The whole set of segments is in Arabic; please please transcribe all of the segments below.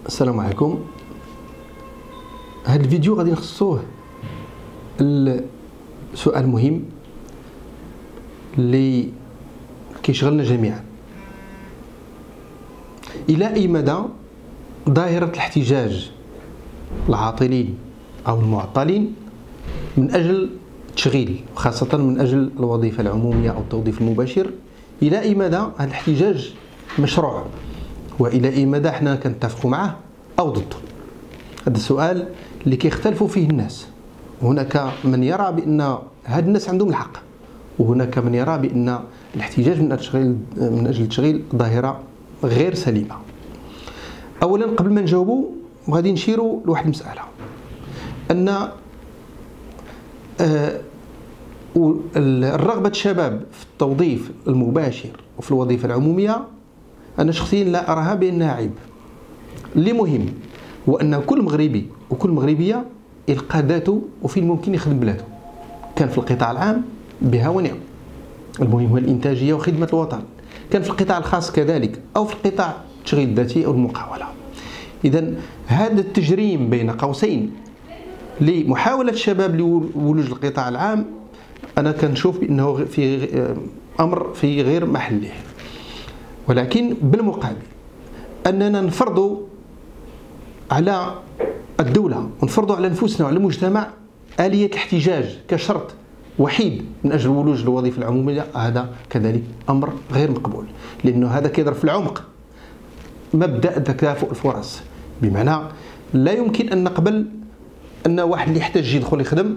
السلام عليكم. هذا الفيديو غادي نخصوه لسؤال مهم اللي كيشغلنا جميعا. الى اي مدى ظاهرة الاحتجاج العاطلين او المعطلين من اجل التشغيل، وخاصة من اجل الوظيفة العمومية او التوظيف المباشر، الى اي مدى هذا الاحتجاج مشروع، والى اي مدى حنا كنتفقوا معه او ضده؟ هذا السؤال اللي كيختلفوا فيه الناس. هناك من يرى بان هاد الناس عندهم الحق، وهناك من يرى بان الاحتجاج من اجل التشغيل ظاهرة غير سليمة. اولا قبل ما نجاوبوا غادي نشيروا لواحد المسألة، ان الرغبة الشباب في التوظيف المباشر وفي الوظيفة العمومية أنا شخصيا لا أراها بأنها عيب. اللي مهم هو أن كل مغربي وكل مغربية يلقى ذاته وفين ممكن يخدم بلاده، كان في القطاع العام بها ونعم، المهم هو الإنتاجية وخدمة الوطن، كان في القطاع الخاص كذلك، أو في القطاع التشغيل الذاتي أو المقاولة. إذا هذا التجريم بين قوسين لمحاولة الشباب لولوج القطاع العام أنا كنشوف بأنه في أمر في غير محله. ولكن بالمقابل أننا نفرضوا على الدولة ونفرضوا على أنفسنا وعلى المجتمع آلية الاحتجاج كشرط وحيد من أجل ولوج الوظيفة العمومية، هذا كذلك أمر غير مقبول، لأنه هذا كيضرب في العمق مبدأ تكافؤ الفرص. بمعنى لا يمكن أن نقبل أن واحد اللي يحتاج يدخل يخدم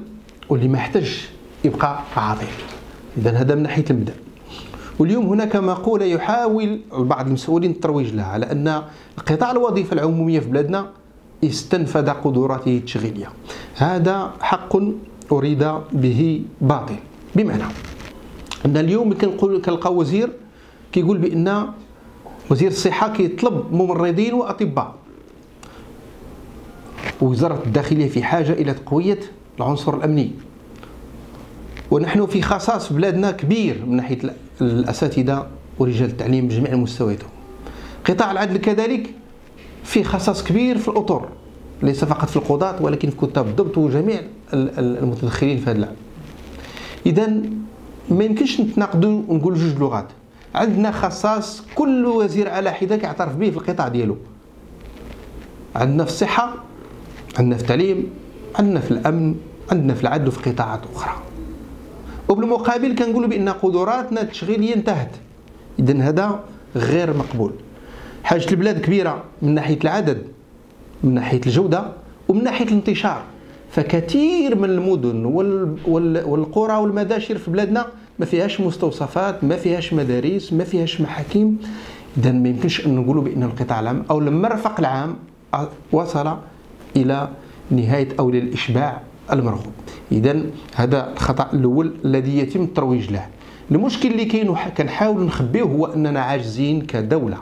واللي ما يحتاج يبقى عاطل. إذا هذا من ناحية المبدأ. واليوم هناك مقولة يحاول بعض المسؤولين الترويج لها، على أن قطاع الوظيفة العمومية في بلادنا استنفذ قدراته التشغيلية. هذا حق أريد به باطل، بمعنى أن اليوم كنلقى وزير كيقول بأن وزير الصحة كيطلب ممرضين وأطباء، ووزارة الداخلية في حاجة إلى تقوية العنصر الأمني، ونحن في خصاص في بلادنا كبير من ناحية الأساتذة ورجال التعليم بجميع مستوياتهم. قطاع العدل كذلك في خصاص كبير في الأطر، ليس فقط في القضاة ولكن في كتاب الضبط وجميع المتدخلين في هذا العام. إذا ما يمكنش نتناقضوا ونقول جوج لغات. عندنا خصاص كل وزير على حدة كيعترف به في القطاع ديالو، عندنا في الصحة، عندنا في التعليم، عندنا في الأمن، عندنا في العدل وفي قطاعات أخرى. وبالمقابل كنقولوا بأن قدراتنا التشغيلية انتهت. إذن هذا غير مقبول. حاجة البلاد كبيرة من ناحية العدد، من ناحية الجودة، ومن ناحية الانتشار. فكثير من المدن والقرى والمداشر في بلادنا ما فيهاش مستوصفات، ما فيهاش مدارس، ما فيهاش محاكم. إذا ما يمكنش أن نقولوا بأن القطاع العام أو المرفق العام وصل إلى نهاية أو للإشباع المرغوب. إذا هذا الخطأ الأول الذي يتم الترويج له. المشكل اللي كاين كنحاول نخبيه هو أننا عاجزين كدولة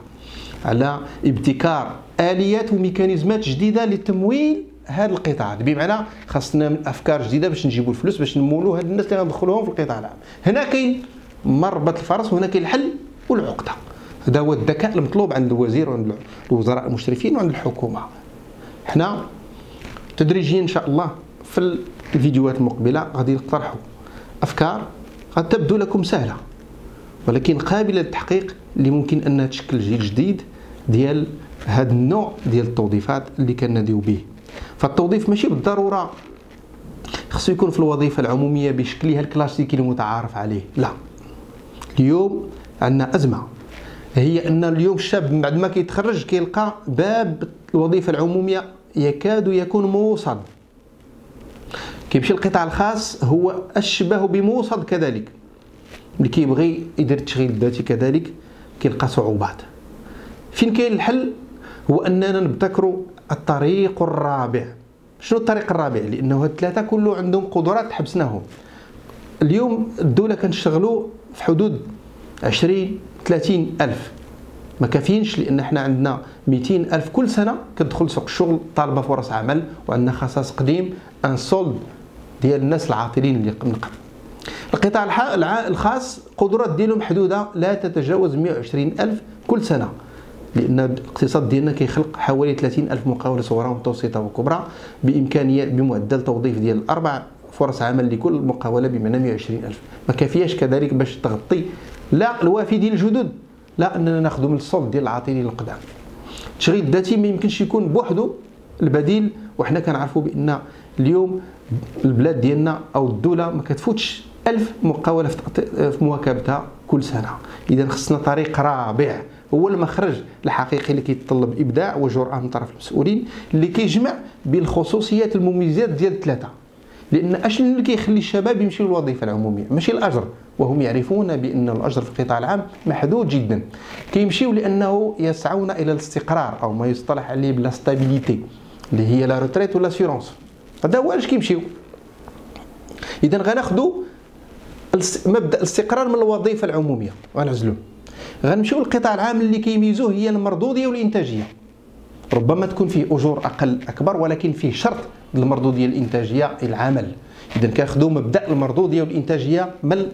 على ابتكار آليات وميكانيزمات جديدة لتمويل هذا القطاع، بمعنى خاصنا من أفكار جديدة باش نجيبوا الفلوس باش نمولوا هاد الناس اللي غندخلوهم في القطاع العام. هنا كاين مربط الفرس وهنا كاين الحل والعقدة. هذا هو الذكاء المطلوب عند الوزير وعند الوزراء المشرفين وعند الحكومة. حنا تدريجيا إن شاء الله في الفيديوهات المقبلة غادي نقترحوا أفكار قد تبدو لكم سهلة ولكن قابلة للتحقيق، اللي ممكن أنها تشكل جيل جديد ديال هذا النوع ديال التوظيفات اللي كناديو به. فالتوظيف ماشي بالضرورة خصو يكون في الوظيفة العمومية بشكلها الكلاسيكي المتعارف عليه، لا. اليوم عندنا أزمة، هي أن اليوم الشاب بعد ما كيتخرج كيلقى باب الوظيفة العمومية يكاد يكون موصد، كيمشي القطاع الخاص هو أشبه بموصد كذلك، اللي كيبغي يدير التشغيل الذاتي كذلك كيلقى صعوبات. فين كاين الحل؟ هو أننا نبتكروا الطريق الرابع. شنو الطريق الرابع؟ لأنه هاد الثلاثة كله عندهم قدرات حبسناهم. اليوم الدولة كنشتغلوا في حدود 20-30 ألف، ما كافيينش، لأن احنا عندنا 200 ألف كل سنة كتدخل سوق الشغل طالبة فرص عمل، وعندنا خصاص قديم ان سولد ديال الناس العاطلين اللي من قبل. القطاع الخاص قدرات ديالهم محدودة لا تتجاوز 120 ألف كل سنة. لان الاقتصاد ديالنا كيخلق حوالي 30,000 مقاوله صغرى ومتوسطه وكبرى بامكانيات بمعدل توظيف ديال 4 فرص عمل لكل مقاوله بمعنى 120,000. ما كافياش كذلك باش تغطي لا الوافدين الجدد، لا اننا ناخذوا من الصلب ديال العاطلين القدام. التشغيل الذاتي ما يمكنش يكون بوحده البديل، وحنا كنعرفوا بان اليوم البلاد ديالنا او الدوله ما كتفوتش 1000 مقاوله في مواكبتها كل سنه. اذا خصنا طريق رابع هو المخرج الحقيقي اللي كيتطلب ابداع وجرأه من طرف المسؤولين، اللي كيجمع بين الخصوصيات المميزات ديال الثلاثه. لان اشنو اللي كيخلي الشباب يمشيو للوظيفه العموميه؟ ماشي الاجر، وهم يعرفون بان الاجر في القطاع العام محدود جدا. كيمشيو لانه يسعون الى الاستقرار او ما يصطلح عليه بلا ستابيليتي اللي هي لا روتريت ولا سيرونس. هذا هو علاش كيمشيو. اذا غناخذوا مبدا الاستقرار من الوظيفه العموميه غنعزلوه. غنمشيو للقطاع العام اللي كيميزوه هي المردوديه والانتاجيه. ربما تكون فيه اجور اكبر ولكن فيه شرط المردوديه الانتاجيه العمل. اذا كناخذوا مبدا المردوديه والانتاجيه من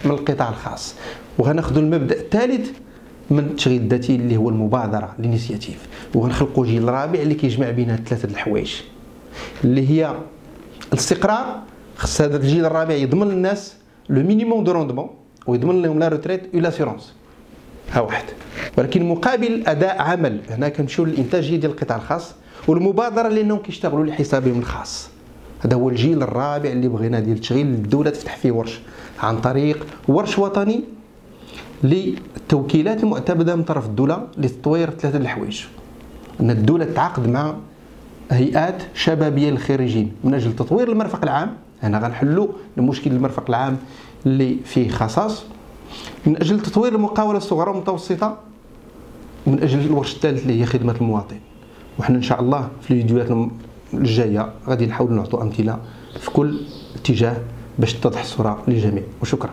القطاع الخاص. وغناخذوا المبدا الثالث من التشغيل الذاتي اللي هو المبادره الانيسياتيف، وغنخلقوا جيل رابع اللي كيجمع بين هاد ثلاثه الحوايج اللي هي الاستقرار. خص هذا الجيل الرابع يضمن للناس لو مينيموم دو روندمون ويضمن لهم لا روتريت و لاسيرونس. ها واحد. ولكن مقابل اداء عمل هنا كنمشيو للانتاجيه ديال القطاع الخاص والمبادره لانهم كيشتغلوا لحسابهم الخاص. هذا هو الجيل الرابع اللي بغينا ديال التشغيل. الدوله تفتح فيه ورش عن طريق ورش وطني للتوكيلات المعتمده من طرف الدوله لتطوير ثلاثه الحوايج. ان الدوله تتعاقد مع هيئات شبابيه للخريجين من اجل تطوير المرفق العام. هنا غنحلوا المشكل المرفق العام اللي فيه خصاص، من اجل تطوير المقاوله الصغرى والمتوسطه، من اجل الورش الثالث اللي هي خدمه المواطن. وحنا ان شاء الله في الفيديوهات الجايه غادي نحاولوا نعطوا امثله في كل اتجاه باش تتضح الصوره للجميع. وشكرا.